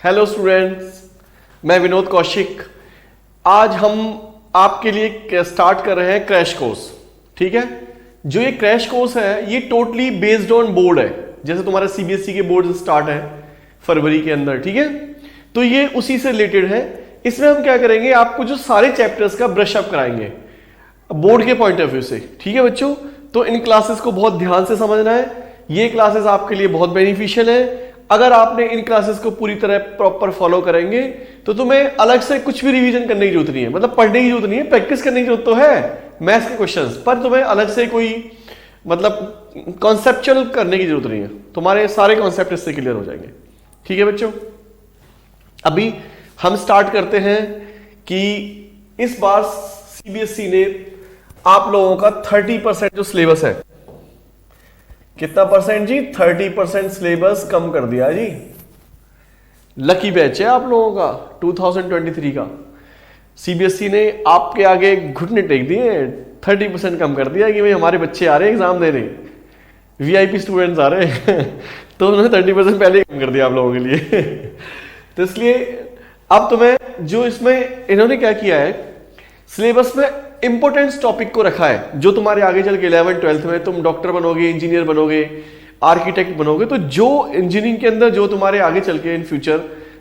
Hello students, मैं विनोद कौशिक। आज हम आपके लिए स्टार्ट कर रहे हैं क्रैश कोर्स। ठीक है, जो ये क्रैश कोर्स है ये टोटली बेस्ड ऑन बोर्ड है। जैसे तुम्हारा सीबीएसई के बोर्ड स्टार्ट है फरवरी के अंदर, ठीक है, तो ये उसी से रिलेटेड है। इसमें हम क्या करेंगे, आपको जो सारे चैप्टर्स का ब्रश अप कराएंगे बोर्ड के पॉइंट ऑफ व्यू से। ठीक है बच्चों, तो इन क्लासेस को बहुत ध्यान से समझना है। ये क्लासेस आपके लिए बहुत बेनिफिशियल है। अगर आपने इन क्लासेस को पूरी तरह प्रॉपर फॉलो करेंगे तो तुम्हें अलग से कुछ भी रिवीजन करने की जरूरत नहीं है, मतलब पढ़ने की जरूरत नहीं है, प्रैक्टिस करने की जरूरत तो है मैथ्स के क्वेश्चंस पर, तुम्हें अलग से कोई मतलब कॉन्सेप्चुअल करने की जरूरत नहीं है। तुम्हारे सारे कॉन्सेप्ट इससे क्लियर हो जाएंगे। ठीक है बच्चों, अभी हम स्टार्ट करते हैं कि इस बार सीबीएसई ने आप लोगों का 30% जो सिलेबस है, कितना परसेंट जी, 30% सिलेबस कम कर दिया जी। लकी बैच है आप लोगों का 2023 का। सीबीएसई ने आपके आगे घुटने टेक दिए, 30% कम कर दिया कि भाई हमारे बच्चे आ रहे हैं एग्जाम देने, वीआईपी स्टूडेंट्स आ रहे हैं तो उन्होंने 30% पहले ही कम कर दिया आप लोगों के लिए तो इसलिए अब तुम्हें जो इसमें इन्होंने क्या किया है, सिलेबस में इंपोर्टेंस टॉपिक को रखा है जो तुम्हारे आगे चल के 11th-12th में तुम डॉक्टर बनोगे, इंजीनियर बनोगे, आर्किटेक्ट बनोगे, तो जो इंजीनियरिंग के अंदर जो तुम्हारे आगे चल के इन फ्यूचर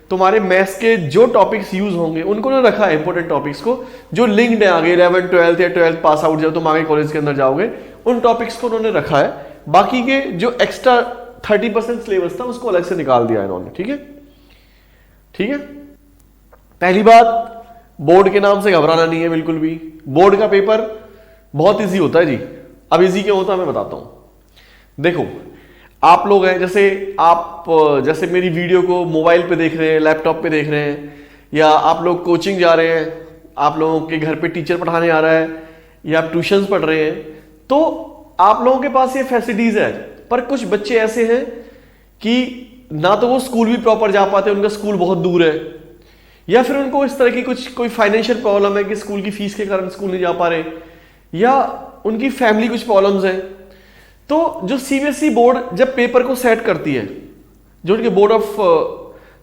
तुम्हारे मैथ्स के जो टॉपिक्स यूज होंगे उनको ना रखा है, इंपोर्टेंट टॉपिक्स को जो लिंक्ड है आगे 11th-12th या 12th पास आउट जब तुम आगे कॉलेज के अंदर जाओगे उन टॉपिक्स को उन्होंने रखा है। बाकी के जो एक्स्ट्रा 30% सिलेबस था उसको अलग से निकाल दिया इन्होंने। ठीक है, ठीक है। पहली बात, बोर्ड के नाम से घबराना नहीं है बिल्कुल भी। बोर्ड का पेपर बहुत इजी होता है जी। अब इजी क्यों होता है मैं बताता हूं। देखो, आप लोग हैं, जैसे मेरी वीडियो को मोबाइल पे देख रहे हैं, लैपटॉप पे देख रहे हैं, या आप लोग कोचिंग जा रहे हैं, आप लोगों के घर पे टीचर पढ़ाने आ रहा है, या आप ट्यूशंस पढ़ रहे हैं, तो आप लोगों के पास ये फैसिलिटीज है। पर कुछ बच्चे ऐसे हैं कि ना तो वो स्कूल भी प्रॉपर जा पाते, उनका स्कूल बहुत दूर है, या फिर उनको इस तरह की कोई फाइनेंशियल प्रॉब्लम है कि स्कूल की फीस के कारण स्कूल नहीं जा पा रहे, या उनकी फैमिली कुछ प्रॉब्लम्स हैं। तो जो सीबीएसई बोर्ड जब पेपर को सेट करती है, जो उनके बोर्ड ऑफ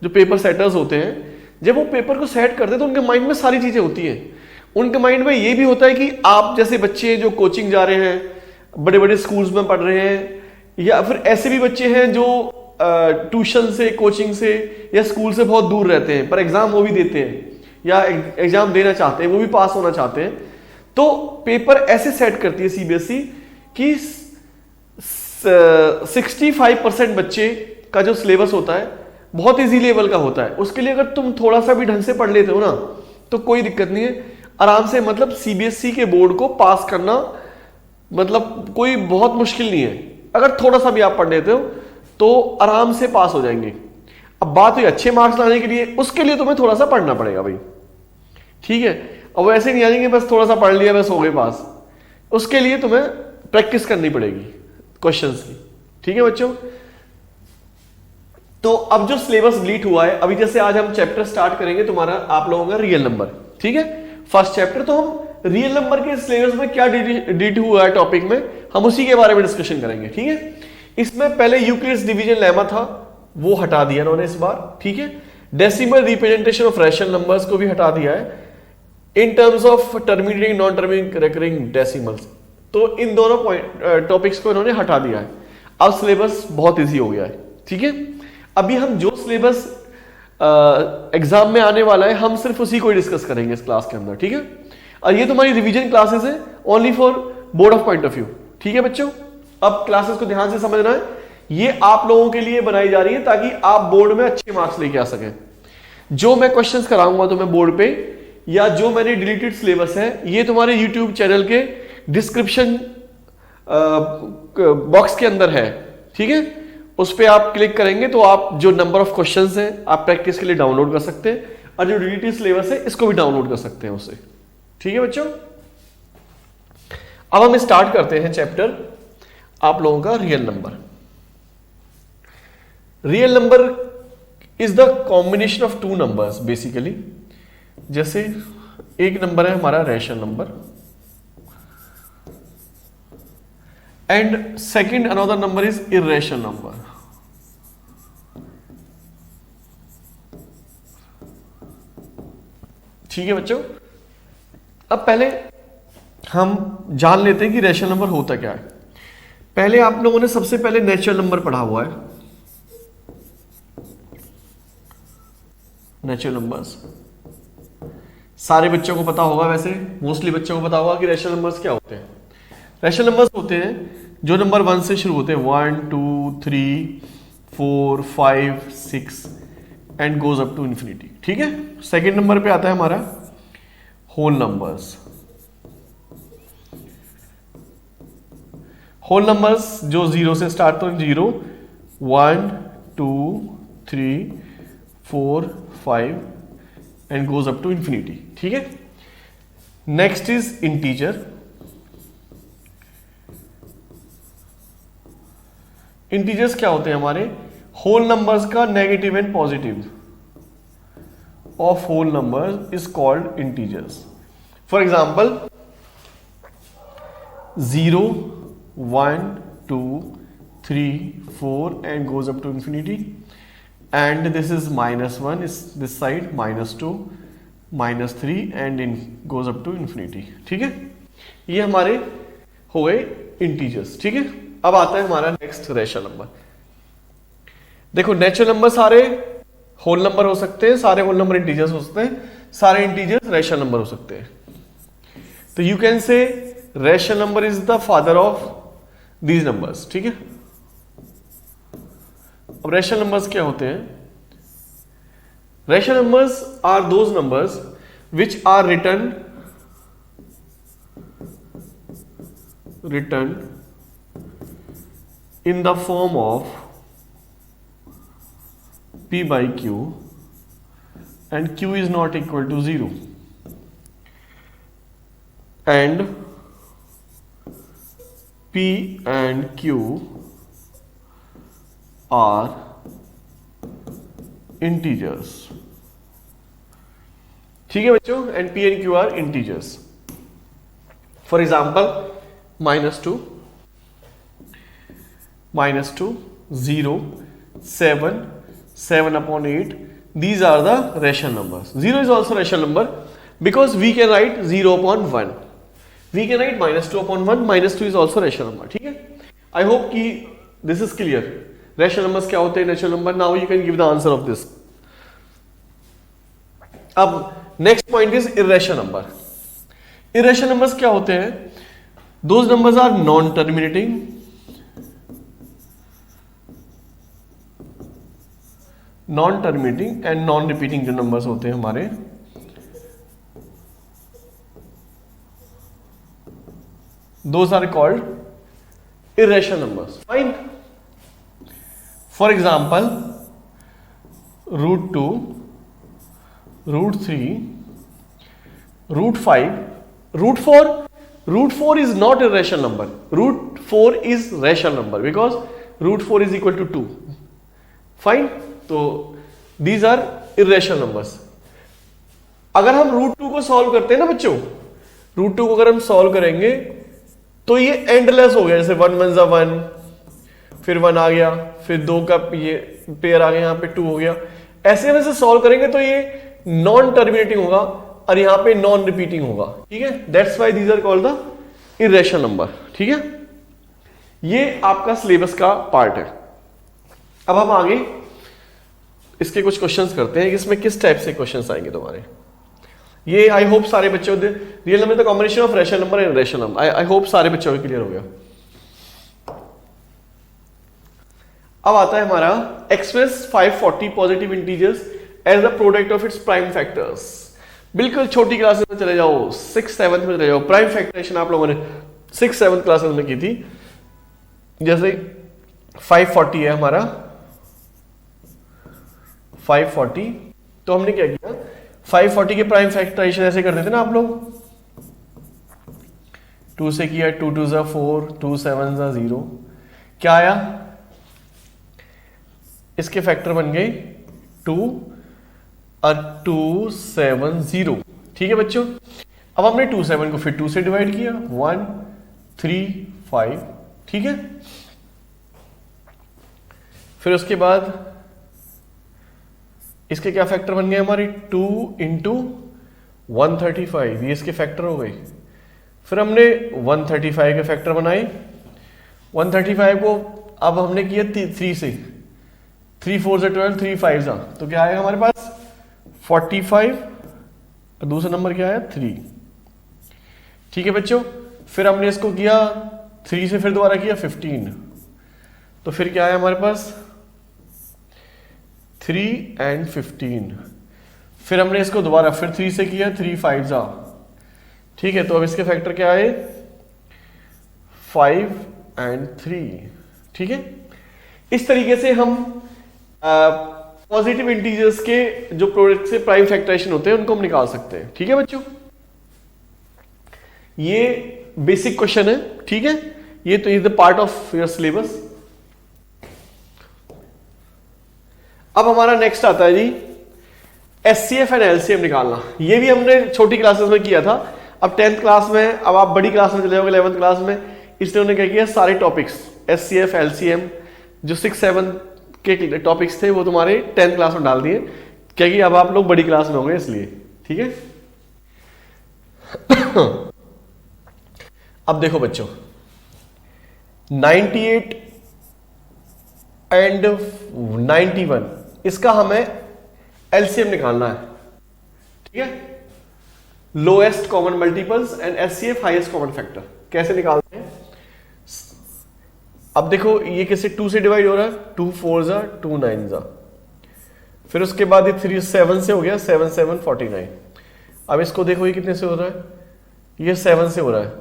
जो पेपर सेटर्स होते हैं, जब वो पेपर को सेट करते हैं तो उनके माइंड में सारी चीजें होती हैं। उनके माइंड में ये भी होता है कि आप जैसे बच्चे जो कोचिंग जा रहे हैं, बड़े बड़े स्कूल्स में पढ़ रहे हैं, या फिर ऐसे भी बच्चे हैं जो ट्यूशन से, कोचिंग से या स्कूल से बहुत दूर रहते हैं पर एग्जाम वो भी देते हैं, या एग्जाम देना चाहते हैं, वो भी पास होना चाहते हैं। तो पेपर ऐसे सेट करती है सीबीएसई कि 65% बच्चे का जो सिलेबस होता है बहुत इजी लेवल का होता है। उसके लिए अगर तुम थोड़ा सा भी ढंग से पढ़ लेते हो ना तो कोई दिक्कत नहीं है, आराम से, मतलब सीबीएसई के बोर्ड को पास करना मतलब कोई बहुत मुश्किल नहीं है। अगर थोड़ा सा भी आप पढ़ लेते हो तो आराम से पास हो जाएंगे। अब बात हुई अच्छे मार्क्स लाने के लिए, उसके लिए तुम्हें थोड़ा सा पढ़ना पड़ेगा भाई। ठीक है, और वो ऐसे नहीं आ जाएंगे बस थोड़ा सा पढ़ लिया बस हो गए पास। उसके लिए तुम्हें प्रैक्टिस करनी पड़ेगी क्वेश्चंस की। ठीक है बच्चों, तो अब जो सिलेबस डिलीट हुआ है, अभी जैसे आज हम चैप्टर स्टार्ट करेंगे तुम्हारा आप लोगों का रियल नंबर। ठीक है, फर्स्ट चैप्टर। तो हम रियल नंबर के सिलेबस में क्या डिलीट हुआ है टॉपिक में, हम उसी के बारे में डिस्कशन करेंगे। ठीक है, इसमें पहले यूक्लिड्स डिवीजन लेमा था, वो हटा दिया इन्होंने इस बार। ठीक है, decimal representation of rational numbers को भी हटा दिया है in terms of terminating, non terminating, recurring decimals. तो इन दोनों टॉपिक्स को इन्होंने हटा दिया है। अब सिलेबस बहुत इजी हो गया है। ठीक है, अभी हम जो सिलेबस एग्जाम में आने वाला है हम सिर्फ उसी को ही डिस्कस करेंगे इस क्लास के अंदर। ठीक है, और ये तुम्हारी रिवीजन क्लासेस है only for board of point of view. ठीक है बच्चों, अब क्लासेस को ध्यान से समझना है, ये आप लोगों के लिए बनाई जा रही है ताकि आप बोर्ड में अच्छे मार्क्स लेके आ सकें। जो मैं क्वेश्चंस कराऊंगा तुम्हें बोर्ड पे, या जो मैंने डिलीटेड सिलेबस है, ये तुम्हारे यूट्यूब चैनल के डिस्क्रिप्शन बॉक्स के अंदर है। ठीक है, उस पर आप क्लिक करेंगे तो आप जो नंबर ऑफ क्वेश्चंस हैं आप प्रैक्टिस के लिए डाउनलोड कर सकते हैं, और जो डिलीटेड सिलेबस है इसको भी डाउनलोड कर सकते हैं उससे। ठीक है बच्चों, अब हम स्टार्ट करते हैं चैप्टर आप लोगों का real number. Real number is the combination of two numbers basically. जैसे एक नंबर है हमारा rational number, and second another number is irrational number. ठीक है बच्चों। अब पहले हम जान लेते हैं कि रैशनल नंबर होता क्या है। पहले आप लोगों ने सबसे पहले नेचुरल नंबर पढ़ा हुआ है, नेचुरल नंबर्स सारे बच्चों को पता होगा, वैसे मोस्टली बच्चों को पता होगा कि रैशनल नंबर्स क्या होते हैं। रैशनल नंबर्स होते हैं जो नंबर 1 से शुरू होते हैं, 1 2 3 4 5 6 and goes up to infinity. ठीक है, सेकेंड नंबर पे आता है हमारा होल नंबर्स। होल नंबर्स जो 0 से स्टार्ट होते हैं, 0 1 2 3 4 5 and goes up to infinity. ठीक है, नेक्स्ट इज इंटीजर। इंटीजर्स क्या होते हैं हमारे? होल नंबर्स का negative and positive of whole numbers is called integers. For example 0 1 2 3 4 and goes up to infinity, and this is -1 is this side, -2 -3 and goes up to infinity। ठीक है, ये हमारे हो गए इंटीजर्स। ठीक है, अब आता है हमारा नेक्स्ट रैशनल नंबर। देखो नेचुरल नंबर सारे होल नंबर हो सकते हैं, सारे होल नंबर इंटीजर्स हो सकते हैं, सारे इंटीजर्स रैशनल नंबर हो सकते हैं। तो you can say rational number is the father of these numbers. ठीक है, अब रैशनल नंबर्स क्या होते हैं? Rational numbers are those numbers which are written in the form of p by q and q is not equal to 0 and p and q are integers। ठीक है बच्चों, and p and q are integers। For example, -2 0 7 7/8, these are the rational numbers। 0 is also rational number because we can write 0/1, we can write -2/1, -2 is also rational number। ठीक है, I hope कि this is clear। Rational numbers क्या होते हैं, natural number. Now you can give the answer of this. अब next point is irrational number. Irrational numbers क्या होते हैं? Those numbers are non terminating, and non repeating जो numbers होते हैं हमारे, those are called irrational numbers. Fine. For example, √2, √3, √5, √4. √4 is not a rational number. √4 is rational number because √4 is equal to 2. Fine. तो these are irrational numbers। अगर हम √2 को solve करते हैं ना बच्चों, √2 को अगर हम सॉल्व करेंगे तो ये एंडलेस हो गया। जैसे 1 1 = 1, फिर 1 आ गया, फिर 2 का ये पेयर आ गया, यहाँ पे 2 हो गया। ऐसे वैसे सॉल्व करेंगे तो ये नॉन टर्मिनेटिंग होगा और यहाँ पे नॉन रिपीटिंग होगा। ठीक है, that's why these are called the irrational number. ठीक है, ये आपका सिलेबस का पार्ट है। अब हम आगे इसके कुछ क्वेश्चंस करते हैं, इसमें किस टाइप से क्वेश्चंस आएंगे तुम्हारे। ये आई होप सारे बच्चों, real number the combination of rational number and irrational number. I hope सारे बच्चों को क्लियर हो गया। अब आता है हमारा express 540 positive integers as the product of its prime factors. बिल्कुल छोटी क्लासेस में चले जाओ, 6th 7th में चले जाओ, प्राइम फैक्टरेशन आप लोगों ने 6th 7th क्लासेस में की थी। जैसे 540 है हमारा, 540, तो हमने क्या किया, 540 के प्राइम फैक्टराइजेशन ऐसे करते थे ना आप लोग, 2 से किया, 2 2 = 4, 2 7 = 0, क्या आया, इसके फैक्टर बन गए 2 और 2 7 0। ठीक है बच्चों, अब हमने 2 7 को फिर 2 से डिवाइड किया, 1 3 5। ठीक है, फिर उसके बाद इसके क्या फैक्टर बन गए हमारे, 2 × 135 ये इसके फैक्टर हो गए। फिर हमने 135 के फैक्टर बनाए। 135 को अब हमने किया 3 से, 3 4 से 12, 3 5 जा, तो क्या आएगा हमारे पास 45 और दूसरा नंबर क्या है 3। ठीक है बच्चों, फिर हमने इसको किया 3 से, फिर दोबारा किया 15, तो फिर क्या है हमारे पास 3 and 15। फिर हमने इसको दोबारा फिर 3 से किया, 3 5 जा। ठीक है, तो अब इसके फैक्टर क्या आए 5 and 3। ठीक है, इस तरीके से हम पॉजिटिव इंटीजर्स के जो प्रोडक्ट से प्राइम फैक्टराइजेशन होते हैं उनको हम निकाल सकते हैं। ठीक है बच्चों, ये बेसिक क्वेश्चन है। ठीक है, ये तो is the part of your syllabus. अब हमारा नेक्स्ट आता है जी एचसीएफ एंड एलसीएम निकालना। ये भी हमने छोटी क्लासेस में किया था, अब 10th क्लास में, अब आप बड़ी क्लास में चले जाओगे 11th क्लास में, इसलिए उन्होंने क्या किया सारे टॉपिक्स एचसीएफ एलसीएम जो 6-7 के टॉपिक्स थे वो तुम्हारे 10th क्लास में डाल दिए, क्योंकि अब आप लोग बड़ी क्लास में होंगे इसलिए। ठीक है, अब देखो बच्चों 98 एंड 91 इसका हमें एलसीएम निकालना है। ठीक है, lowest common multiples and HCF highest common factor कैसे निकालते हैं। अब देखो ये कैसे 2 से डिवाइड हो रहा है, 2 4 जा 2 9 जा, फिर उसके बाद ये 3 7 से हो गया, 7 7 49। अब इसको देखो ये कितने से हो रहा है, ये 7 से हो रहा है।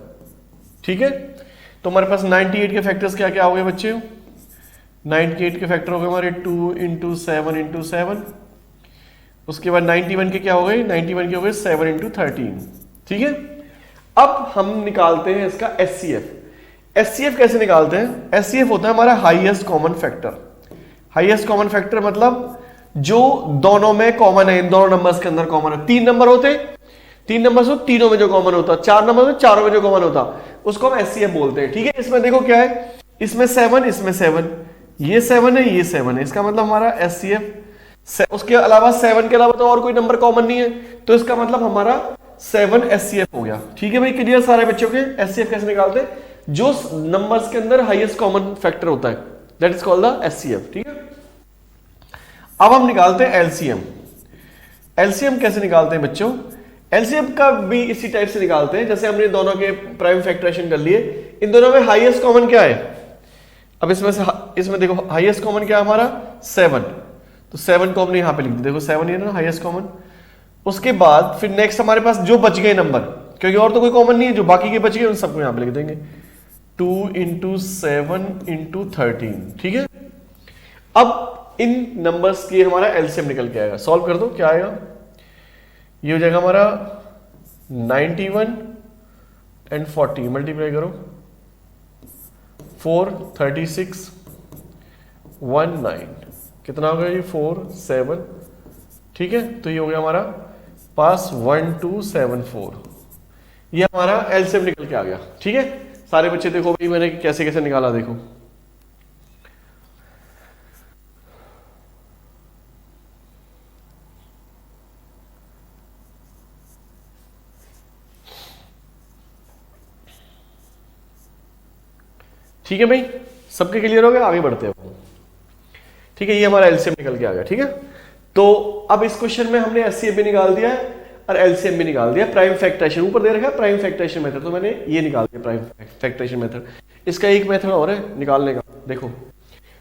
ठीक है, तो हमारे पास 98 के फैक्टर्स क्या क्या हो गए बच्चे, 98 के फैक्टर हो गए हमारे 2 into 7 into 7। उसके बाद 91 के क्या हो गए, 91 के हो गए 7 into 13। ठीक है, अब हम निकालते हैं इसका एचसीएफ। एचसीएफ कैसे निकालते हैं, एचसीएफ होता है हमारा highest common factor. Highest common factor मतलब जो दोनों में कॉमन है, इन दोनों नंबर्स के अंदर कॉमन है। 3 नंबर होते, 3 नंबर हो, तीनों में जो कॉमन होता, 4 नंबर हो, चारों में जो कॉमन होता, उसको हम एचसीएफ बोलते हैं। ठीक है, इसमें देखो क्या है, इसमें 7, इसमें 7, ये 7 है, ये 7 है, इसका मतलब हमारा एचसीएफ। उसके अलावा 7 के अलावा तो और कोई नंबर कॉमन नहीं है, तो इसका मतलब हमारा 7 एचसीएफ हो गया। ठीक है भाई, क्लियर सारे बच्चों के। एचसीएफ कैसे निकालते हैं, जो नंबर्स के अंदर हाईएस्ट कॉमन फैक्टर होता है, that is called the HCF. ठीक है, अब हम निकालते हैं एलसीएम। एलसीएम कैसे निकालते हैं बच्चों, एलसीएम का भी इसी टाइप से निकालते हैं जैसे हमने दोनों के प्राइम फैक्टराइजेशन कर लिए। इन दोनों में हाईएस्ट कॉमन क्या है, अब इसमें देखो हाईएस्ट कॉमन क्या है हमारा 7, तो 7 को हमने यहां पे लिख दिया, देखो 7 ये ना हाईएस्ट कॉमन। उसके बाद फिर नेक्स्ट हमारे पास जो बच गए नंबर, क्योंकि और तो कोई कॉमन नहीं है, जो बाकी के बच गए उन सबको यहां पे लिख देंगे 2 into 7 into 13। ठीक है, अब इन नंबर्स की हमारा एलसीएम निकल के आएगा। सॉल्व कर दो, क्या आएगा, ये हो जाएगा हमारा 91 and 40 मल्टीप्लाई करो 4 36 19, कितना हो गया ये 4 7। ठीक है, तो ये हो गया हमारा पास 1274, ये हमारा एलसीएम निकल के आ गया। ठीक है, सारे बच्चे देखो भाई मैंने कैसे कैसे निकाला, देखो ठीक है भाई, सबके क्लियर हो गया, आगे बढ़ते हैं। ठीक है, ये हमारा एलसीएम निकल के आ गया। ठीक है, तो अब इस क्वेश्चन में हमने एचसीएफ भी निकाल दिया है और एलसीएम भी निकाल दिया। प्राइम फैक्टराइजेशन ऊपर दे रखा है, प्राइम फैक्टराइजेशन मेथड, तो मैंने ये निकाल दिया प्राइम फैक्टराइजेशन मेथड। इसका एक मेथड और है निकालने का, देखो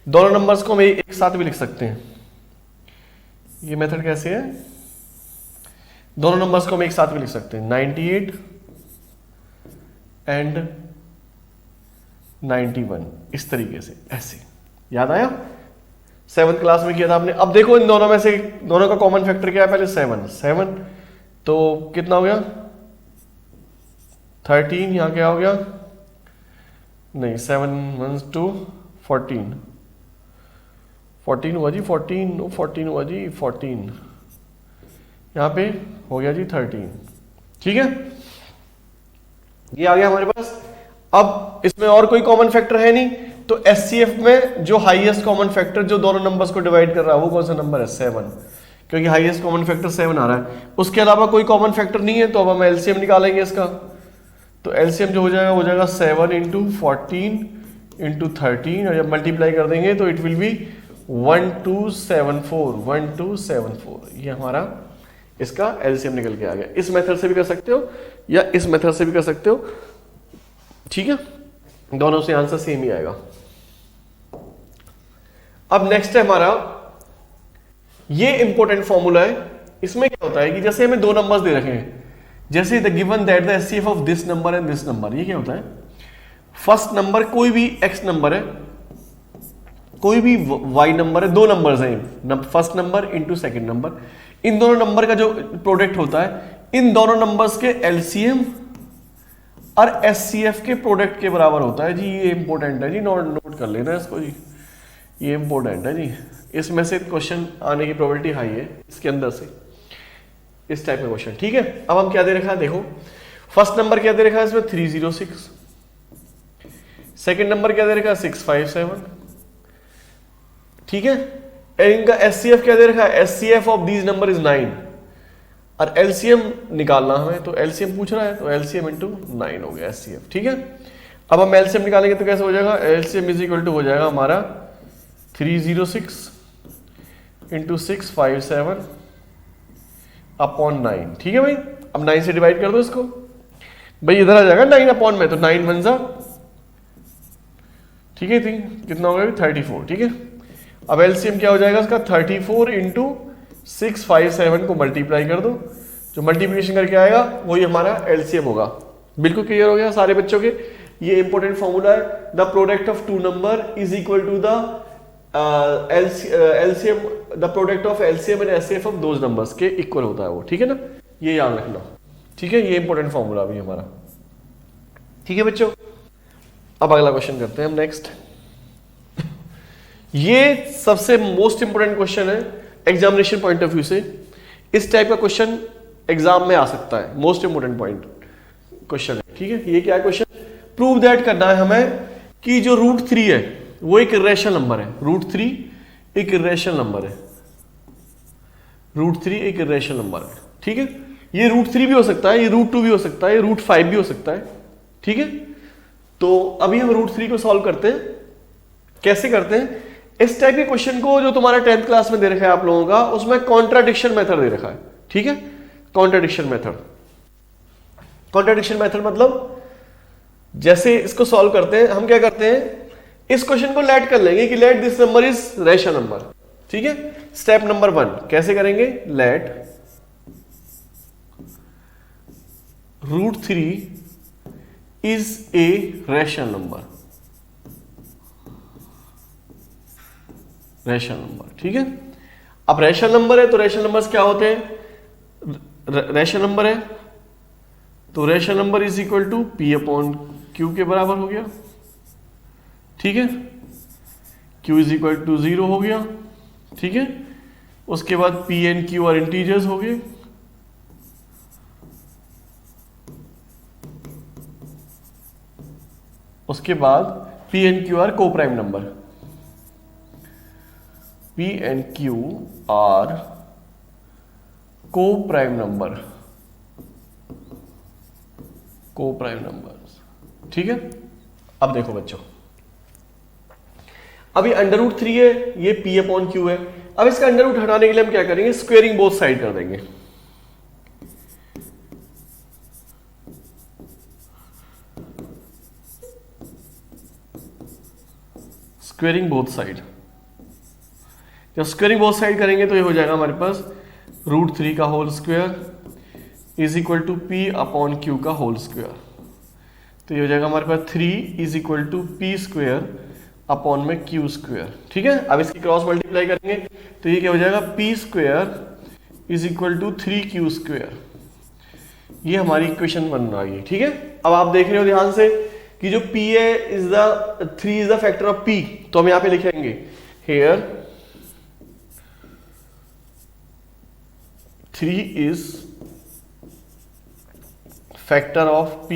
दोनों नंबर्स को हम एक साथ भी लिख सकते हैं। ये मेथड कैसे है, दोनों नंबर्स को हम एक साथ भी लिख सकते हैं, 98 एंड 91, इस तरीके से, ऐसे। याद आया, 7th क्लास में किया था आपने। अब देखो इन दोनों में से दोनों का कॉमन फैक्टर क्या है, पहले 7 तो कितना हो गया 13, यहां क्या हो गया, नहीं 7 1 2 14 हुआ जी, 14 हुआ जी, 14 यहां पे हो गया जी 13। ठीक है, ये आ गया हमारे पास। अब इसमें और कोई कॉमन फैक्टर है नहीं, तो एचसीएफ में जो हाईएस्ट कॉमन फैक्टर जो दोनों नंबर्स को डिवाइड कर रहा है वो कौन सा नंबर है, 7, क्योंकि हाईएस्ट कॉमन फैक्टर 7 आ रहा है। उसके अलावा कोई कॉमन फैक्टर नहीं है, तो अब हम एलसीएम निकालेंगे इसका। तो एलसीएम जो हो जाएगा वो जाएगा 7 इंटू 14 इंटू 13, और जब मल्टीप्लाई कर देंगे तो इट विल बी 1274। ये हमारा इसका एलसीएम निकल के आ गया। इस मेथड से भी कर सकते हो या इस मेथड से भी कर सकते हो, ठीक है, दोनों से आंसर सेम ही आएगा। अब नेक्स्ट है हमारा, ये इंपॉर्टेंट फॉर्मूला है। इसमें क्या होता है कि जैसे हमें दो नंबर्स दे रखे हैं, जैसे the given that the HCF of this number and this number, ये क्या होता है, फर्स्ट नंबर कोई भी एक्स नंबर है, कोई भी वाई नंबर है, दो नंबर्स हैं, first number into second number, इन दोनों नंबर का जो प्रोडक्ट होता है, इन दोनों नंबर्स के एलसीएम और एचसीएफ के प्रोडक्ट के बराबर होता है जी। ये इंपॉर्टेंट है जी, नोट कर लेना इसको जी, ये इंपॉर्टेंट है जी। इसमें से क्वेश्चन आने की प्रोबेबिलिटी हाई है इसके अंदर से, इस टाइप का क्वेश्चन, ठीक है। अब हम क्या दे रखा है, देखो फर्स्ट नंबर क्या दे रखा है इसमें 306, सेकंड नंबर क्या दे रखा है 657, ठीक है। इनका एचसीएफ क्या दे रखा है, HCF of these number is 9, और एलसीएम निकालना हमें, तो एलसीएम पूछ रहा है, तो एलसीएम इंटू 9 हो गया एचसीएफ, ठीक है। अब हम एलसीएम निकालेंगे तो कैसे हो जाएगा, एलसीएम इज इक्वल टू हो जाएगा हमारा 306 इंटू 657 अपॉन 9, ठीक है भाई। अब 9 से डिवाइड कर दो इसको, भाई इधर आ जाएगा 9 अपॉन में, तो 9 वन जा, ठीक है, कितना होगा 34, ठीक है। अब एलसीएम क्या हो जाएगा इसका 34 इंटू 657 को मल्टीप्लाई कर दो, जो मल्टीप्लिकेशन करके आएगा वही हमारा एलसीएम होगा। बिल्कुल क्लियर हो गया सारे बच्चों के। ये इंपॉर्टेंट फॉर्मूला है, the product of two number is equal to the LCM, the product of LCM and HCF of those numbers के इक्वल होता है वो, ठीक है ना, ये याद रखना, ठीक है। ये इंपॉर्टेंट फॉर्मूला भी हमारा, ठीक है बच्चों। अब अगला क्वेश्चन करते हैं हम नेक्स्ट। ये सबसे मोस्ट इंपोर्टेंट क्वेश्चन है एग्जामिनेशन पॉइंट ऑफ व्यू से। इस टाइप का क्वेश्चन एग्जाम में आ सकता है, मोस्ट इंपोर्टेंट पॉइंट क्वेश्चन है, ठीक है। ये क्या है क्वेश्चन, प्रूव दैट करना है हमें कि जो √3 है वो एक इरेशनल नंबर है, √3 एक इरेशनल नंबर है, √3 एक इरेशनल नंबर है, ठीक है। ये √3 भी हो सकता है, ये √2 भी हो सकता है, ये √5 भी हो सकता है, ठीक है। तो अभी हम √3 को सॉल्व करते हैं। कैसे करते हैं, इस टाइप के क्वेश्चन को जो तुम्हारा 10th क्लास में दे रखा है आप लोगों का, उसमें कॉन्ट्राडिक्शन मेथड दे रखा है, ठीक है। कॉन्ट्राडिक्शन मेथड, कॉन्ट्राडिक्शन मेथड मतलब जैसे इसको सॉल्व करते हैं, हम क्या करते हैं, इस क्वेश्चन को लेट कर लेंगे कि let this number is rational number, ठीक है। स्टेप नंबर 1 कैसे करेंगे, let √3 is a rational number, rational number, ठीक है। अब रैशनल नंबर है तो रैशनल नंबर्स क्या होते हैं, रैशनल नंबर है तो rational number is equal to P upon Q के बराबर हो गया, ठीक है। Q इज इक्वल टू 0 हो गया, ठीक है। उसके बाद P and Q are integers हो गए, उसके बाद P एंड Q आर को prime number, P and Q are को prime number, co prime numbers, ठीक है। अब देखो बच्चों, अभी √3 है, ये P अपॉन Q है। अब इसका √ हटाने के लिए हम क्या करेंगे, स्क्वेयरिंग बोथ साइड कर देंगे, स्क्वेयरिंग बोथ साइड। जब स्क्वेयरिंग बोथ साइड करेंगे तो ये हो जाएगा हमारे पास √3 का whole square is equal to P upon Q का होल स्क्वायर। तो ये हो जाएगा हमारे पास 3 is equal to P square upon में Q स्क्वायर, ठीक है। अब इसकी क्रॉस मल्टीप्लाई करेंगे तो ये क्या हो जाएगा, P square is equal to 3Q square. ये हमारी इक्वेशन बन रही है, ठीक है। अब आप देख रहे हो ध्यान से कि जो P है is the 3 is the factor of P, तो हम यहां पे लिखेंगे here 3 is factor of P।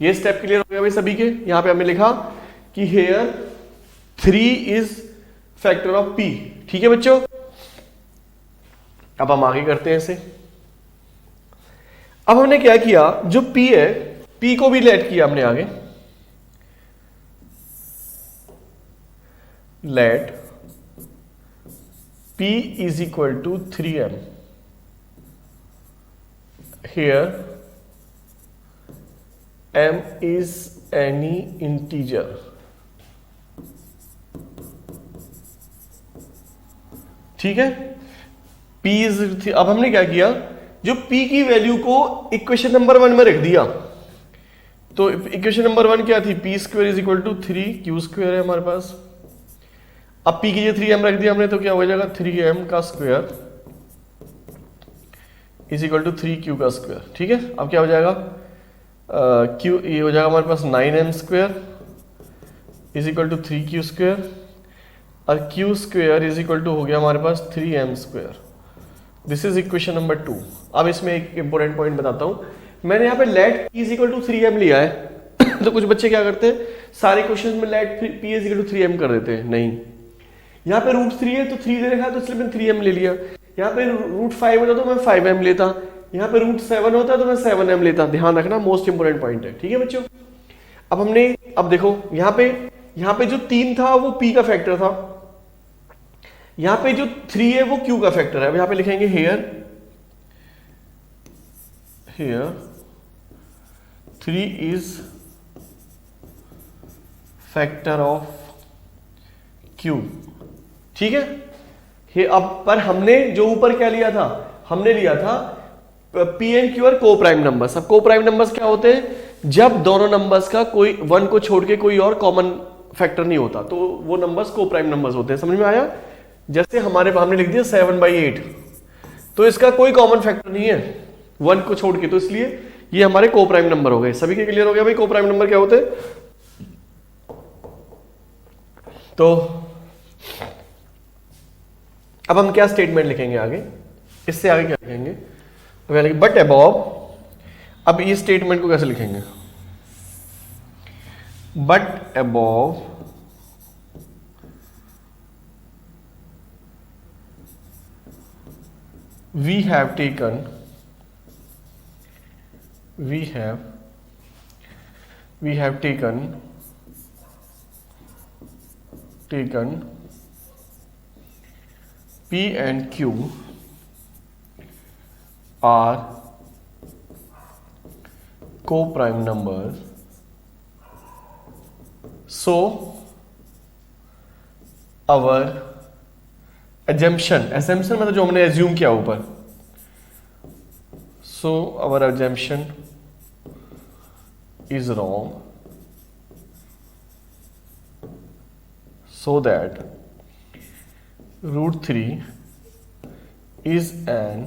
ये स्टेप क्लियर हो गया भाई सभी के। यहां पे हमने लिखा कि here 3 is factor of P, ठीक है बच्चों। अब हम आगे करते हैं इसे। अब हमने क्या किया, जो P है, P को भी लेट किया हमने आगे, late P is equal to 3m, here m is any integer, ठीक है। P is, अब हमने क्या किया, जो P की वैल्यू को इक्वेशन नंबर 1 में रख दिया। तो इक्वेशन नंबर 1 क्या थी, P square is equal to 3q square है हमारे पास। अब P की जो 3m रख दिया हमने, तो क्या हो जाएगा 3m का square is equal to 3q का स्क्वायर, ठीक है। अब क्या हो जाएगा, q ये हो जाएगा हमारे पास 9m square is equal to 3q square, और q square is equal to हो गया हमारे पास 3m square. This is equation number 2। अब इसमें एक इंपॉर्टेंट पॉइंट बताता हूं, मैंने यहाँ पे let p is equal to 3m लिया है तो कुछ बच्चे क्या करते हैं, सारे क्वेश्चन में let p is equal to 3m कर देते हैं। नहीं, यहाँ पे रूट 3 है तो 3 दे रखा है, तो इसलिए मैंने 3m ले लिया। यहाँ पे रूट 5 होता तो मैं 5m लेता, यहाँ पे रूट 7 होता तो मैं 7m लेता। ध्यान रखना, मोस्ट इंपोर्टेंट पॉइंट है, ठीक है बच्चों। अब हमने, अब देखो यहाँ पे जो 3 था वो p का फैक्टर था, यहाँ पे जो 3 है वो q का फैक्टर है। अब यहाँ पे लिखेंगे here 3 is factor of q, ठीक है। ये अब पर हमने जो ऊपर क्या लिया था, हमने लिया था p एंड q और को प्राइम नंबर्स। अब को प्राइम नंबर्स क्या होते हैं, जब दोनों नंबर्स का कोई 1 को छोड़ के कोई और कॉमन फैक्टर नहीं होता, तो वो नंबर्स को प्राइम नंबर्स होते हैं। समझ में आया। जैसे हमने लिख दिया 7/8, तो इसका कोई कॉमन फैक्टर नहीं है 1 को छोड़ के, तो इसलिए ये हमारे को प्राइम नंबर हो गए। सभी के क्लियर हो गया भाई को प्राइम नंबर क्या होते हैं। तो अब हम क्या स्टेटमेंट लिखेंगे आगे, इससे आगे क्या लिखेंगे, बट अबव। अब ये स्टेटमेंट को कैसे लिखेंगे, but above we have taken P and Q are co-prime numbers, so our assumption मतलब जो हमने assume किया ऊपर, so our assumption is wrong, so that root 3 is an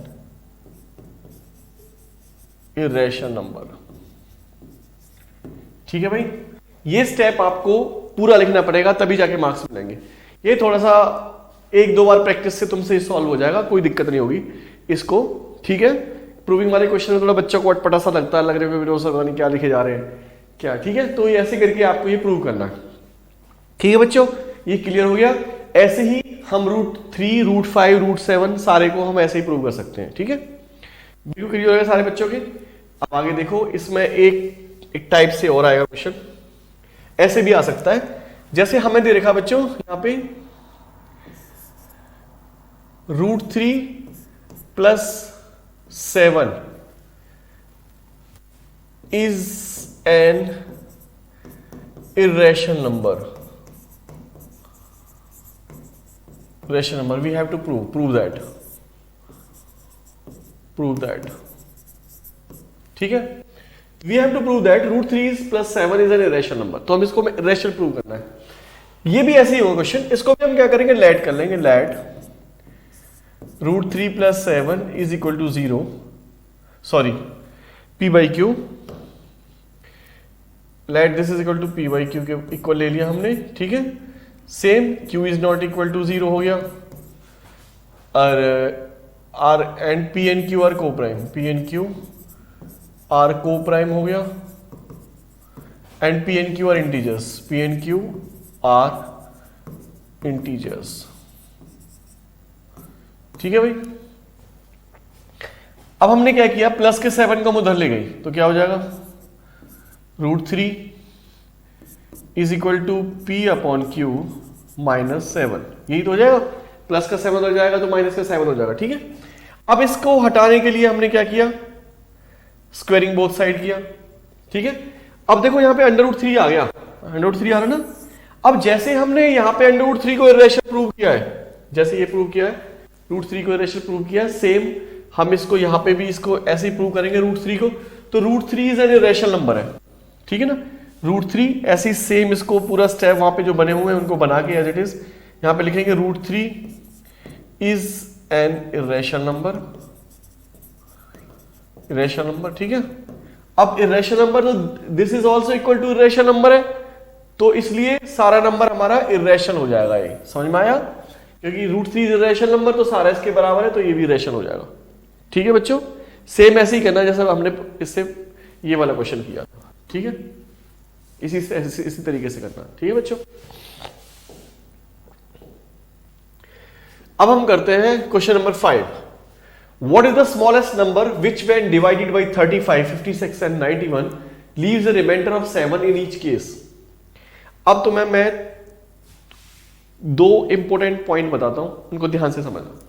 irrational number, ठीक है भाई। ये स्टेप आपको पूरा लिखना पड़ेगा, तभी जाके मार्क्स मिलेंगे। ये थोड़ा सा 1-2 बार प्रैक्टिस से तुमसे सॉल्व हो जाएगा, कोई दिक्कत नहीं होगी इसको, ठीक है। प्रूविंग वाले क्वेश्चन में थोड़ा बच्चों को अटपटा सा लगता है, लग रहा है पता नहीं क्या लिखे जा रहे हैं क्या, ठीक है। तो ये ऐसे करके आपको ये प्रूव करना है, ठीक है बच्चों। ये क्लियर हो गया। ऐसे ही हम रूट 3, रूट 5, रूट 7 सारे को हम ऐसे ही प्रूव कर सकते हैं, ठीक है। वीडियो क्लियर हो गया सारे बच्चों के। अब आगे देखो, इसमें एक टाइप से और आएगा क्वेश्चन, ऐसे भी आ सकता है। जैसे हमें दे रखा बच्चों यहाँ पे root 3 plus 7 is an irrational number. Rational number. We have to prove that. ठीक है। We have to prove that root 3 is plus 7 is an irrational number. तो हम इसको irrational प्रूव करना है। ये भी ऐसे ही होगा क्वेश्चन। इसको भी हम क्या करेंगे, लेट कर लेंगे। Let root 3 plus 7 is equal to 0, sorry p by q. Let this is equal to p by q के इक्वल ले लिया हमने, ठीक है। Same q is not equal to 0 हो गया, और r and p and q are को prime, p and q are को प्राइम हो गया, and p and q are integers, p and q are integers, ठीक है भाई। अब हमने क्या किया, प्लस के 7 को हम उधर ले गई तो क्या हो जाएगा, √3 is equal to P upon Q -7, यही तो हो जाएगा। प्लस का 7 हो जाएगा तो माइनस का 7 हो जाएगा, ठीक है। अब इसको हटाने के लिए हमने क्या किया, स्क्वेयरिंग बोथ साइड किया, ठीक है। अब देखो यहाँ पे √3 आ गया, √3 आ रहा ना। अब जैसे हमने यहाँ पे √3 को इरेशनल प्रूव किया है, जैसे ये प्रूव किया है, √3 को इरेशनल प्रूव किया है, सेम हम इसको यहाँ पे भी इसको ऐसे ही प्रूव करेंगे √3 को। तो √3 इज एन इरेशनल नंबर है, ठीक है ना। √3 ऐसे ही सेम इसको पूरा स्टेप वहां पे जो बने हुए हैं उनको बना के एज इट इज यहाँ पे लिखेंगे √3 is an irrational number, irrational number, ठीक है। अब इरेशनल नंबर तो this is also equal to irrational number है, तो इसलिए सारा नंबर हमारा इरेशनल हो जाएगा। ये समझ में आया, क्योंकि √3 इरेशनल नंबर तो सारा इसके बराबर है, तो ये भी इरेशनल हो जाएगा, ठीक है बच्चों। सेम ऐसे ही करना जैसा हमने इससे ये वाला क्वेश्चन किया, ठीक है। इसी तरीके से करना, ठीक है बच्चों। अब हम करते हैं question number 5। What is the smallest number which when divided by 35, 56 and 91 leaves a remainder of 7 in each case? अब तो मैं 2 इंपोर्टेंट पॉइंट बताता हूं, उनको ध्यान से समझना।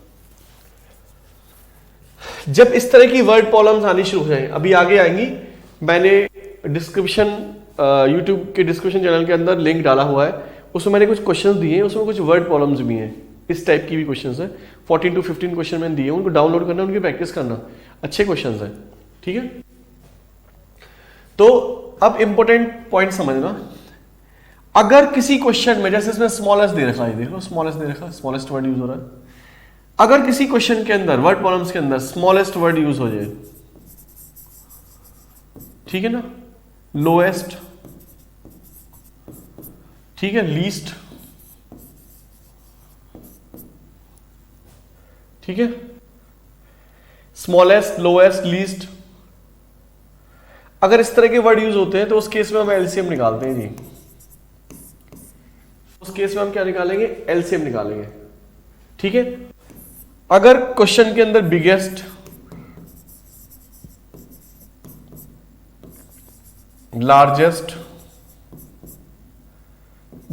जब इस तरह की वर्ड प्रॉब्लम्स आनी शुरू हो जाए, अभी आगे आएंगी, मैंने डिस्क्रिप्शन यूट्यूब के डिस्क्रिप्शन चैनल के अंदर लिंक डाला हुआ है, उसमें मैंने कुछ क्वेश्चंस दिए हैं, उसमें कुछ वर्ड प्रॉब्लम्स भी हैं, इस टाइप की भी क्वेश्चंस हैं। 14 to 15 क्वेश्चन मैंने दिए, उनको डाउनलोड करना, उनकी प्रैक्टिस करना, अच्छे क्वेश्चंस हैं, ठीक है। तो अब इंपॉर्टेंट पॉइंट समझना, अगर किसी क्वेश्चन में, जैसे इसमें स्मॉलेस्ट दे रखा है, देखो स्मॉलेस्ट दे रखा है, स्मॉलेस्ट वर्ड यूज हो रहा है। अगर किसी क्वेश्चन के अंदर वर्ड प्रॉब्लम्स के अंदर स्मॉलेस्ट वर्ड यूज हो जाए, ठीक है ना, लोएस्ट, ठीक है, लीस्ट, ठीक है, स्मॉलेस्ट, लोएस्ट, लीस्ट, अगर इस तरह के वर्ड यूज होते हैं तो उस केस में हम एलसीएम निकालते हैं जी। उस केस में हम क्या निकालेंगे, एलसीएम निकालेंगे, ठीक है। अगर क्वेश्चन के अंदर बिगेस्ट, लार्जेस्ट,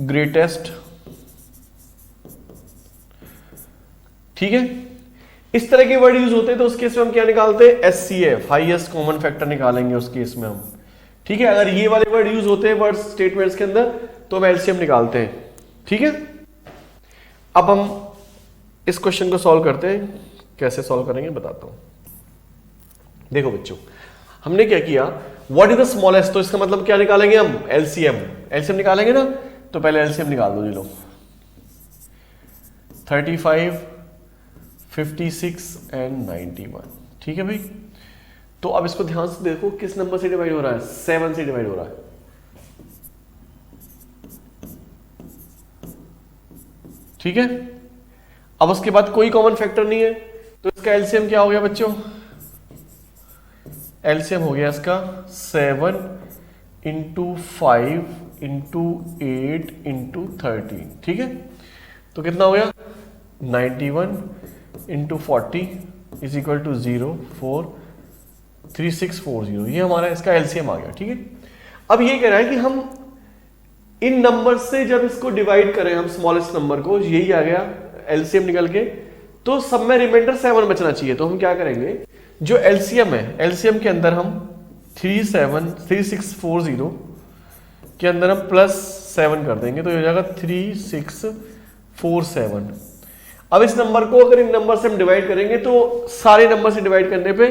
ग्रेटेस्ट, ठीक है, इस तरह के वर्ड यूज होते हैं तो उस केस में हम क्या निकालते हैं, एचसीएफ, हाईएस्ट कॉमन फैक्टर निकालेंगे उस केस में हम, ठीक है। अगर ये वाले वर्ड यूज होते हैं वर्ड स्टेटमेंट्स के अंदर तो हम एलसीएम निकालते हैं, ठीक है। अब हम इस क्वेश्चन को सॉल्व करते हैं, कैसे सॉल्व करेंगे बताता हूं। देखो बच्चों, हमने क्या किया, व्हाट इज द स्मॉलेस्ट, तो इसका मतलब क्या निकालेंगे हम, एलसीएम, एलसीएम निकालेंगे ना। तो पहले एलसीएम निकाल दो जी लोग, 35, 56 एंड 91, ठीक है भाई। तो अब इसको ध्यान से देखो, किस नंबर से डिवाइड हो रहा है, 7 से डिवाइड हो रहा है, ठीक है। अब उसके बाद कोई कॉमन फैक्टर नहीं है, तो इसका एलसीएम क्या हो गया बच्चों, एलसीएम हो गया इसका 7 × 5 × 8 × 13, ठीक है। तो कितना हो गया, 91 × 40 इज इक्वल टू 0, 4, 3640, ये हमारा इसका एलसीएम आ गया, ठीक है। अब ये कह रहा है कि हम इन नंबर से जब इसको डिवाइड करें, हम स्मॉलेस्ट नंबर को, यही आ गया एलसीएम निकल के, तो सब में रिमाइंडर 7 बचना चाहिए। तो हम क्या करेंगे, जो एलसीएम है, एलसीएम के अंदर हम 3640 के अंदर हम +7 कर देंगे, तो ये हो जाएगा 3647। अब इस नंबर को अगर इन नंबर से हम डिवाइड करेंगे तो सारे नंबर से डिवाइड करने पे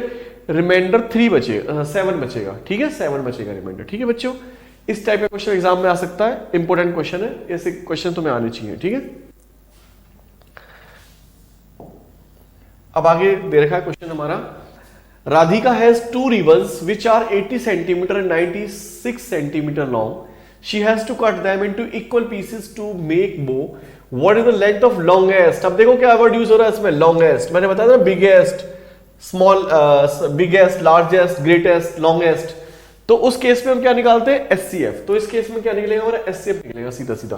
रिमाइंडर 3 बचेगा, 7 बचेगा, ठीक है, 7 बचेगा रिमाइंडर, ठीक है बच्चों। इस टाइप का क्वेश्चन एग्जाम में आ सकता है, इंपॉर्टेंट क्वेश्चन है, ऐसे क्वेश्चन तुम्हें आने चाहिए, ठीक है। अब आगे दे रखा है क्वेश्चन हमारा, Radhika has 2 ribbons which are 80 cm and 96 cm long. She has to cut them into equal pieces to make bow. What is the length of longest? अब देखो क्या वर्ड यूज हो रहा है इसमें, longest, मैंने बताया था biggest, small, biggest, largest, greatest, longest. तो उस केस में हम क्या निकालते हैं, एचसीएफ। तो इस केस में क्या निकलेगा हमारा, एचसीएफ निकलेगा सीधा सीधा।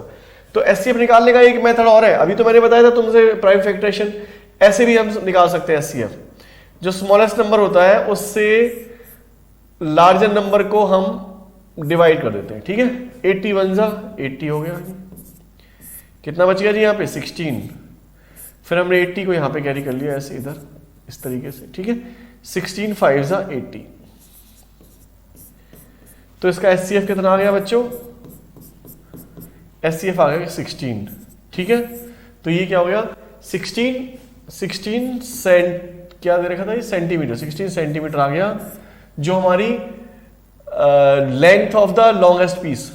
तो एचसीएफ निकालने का एक मेथड और है, अभी तो मैंने बताया था तुमसे प्राइम फैक्टरेशन, ऐसे भी हम निकाल सकते हैं एचसीएफ। जो स्मॉलेस्ट नंबर होता है उससे लार्जर नंबर को हम डिवाइड कर देते हैं, ठीक है। 81 जा 80 हो गया, कितना बच गया जी यहाँ पे 16, फिर हमने 80 को यहाँ पे कैरी कर लिया ऐसे इधर इस तरीके से, ठीक है। 16 5 जा 80, तो इसका एचसीएफ कितना आ गया बच्चों, एचसीएफ आ गया 16, ठीक है। तो ये क्या हो गया 16 क्या दे रखा था ये सेंटीमीटर, 16 सेंटीमीटर आ गया, जो हमारी length of the longest piece.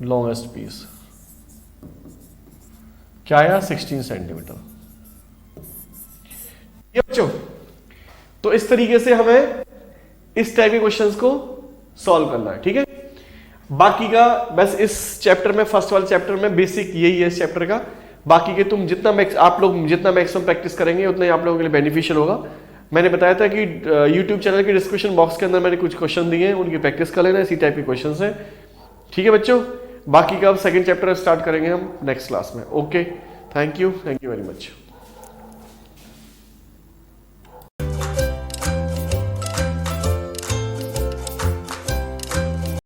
Longest piece क्या आया 16 सेंटीमीटर। ये बच्चों, तो इस तरीके से हमें इस टाइप के क्वेश्चंस को सॉल्व करना है, ठीक है। बाकी का बस इस चैप्टर में, फर्स्ट वाले चैप्टर में बेसिक यही है इस चैप्टर का। बाकी के तुम आप लोग जितना मैक्सिमम प्रैक्टिस करेंगे उतना ही आप लोगों के लिए बेनिफिशियल होगा। मैंने बताया था कि यूट्यूब चैनल के डिस्क्रिप्शन बॉक्स के अंदर मैंने कुछ क्वेश्चन दिए हैं, उनकी प्रैक्टिस कर लेना, इसी टाइप के क्वेश्चन है, ठीक है बच्चों। बाकी का अब सेकंड चैप्टर स्टार्ट करेंगे हम नेक्स्ट क्लास में। Okay, thank you very much.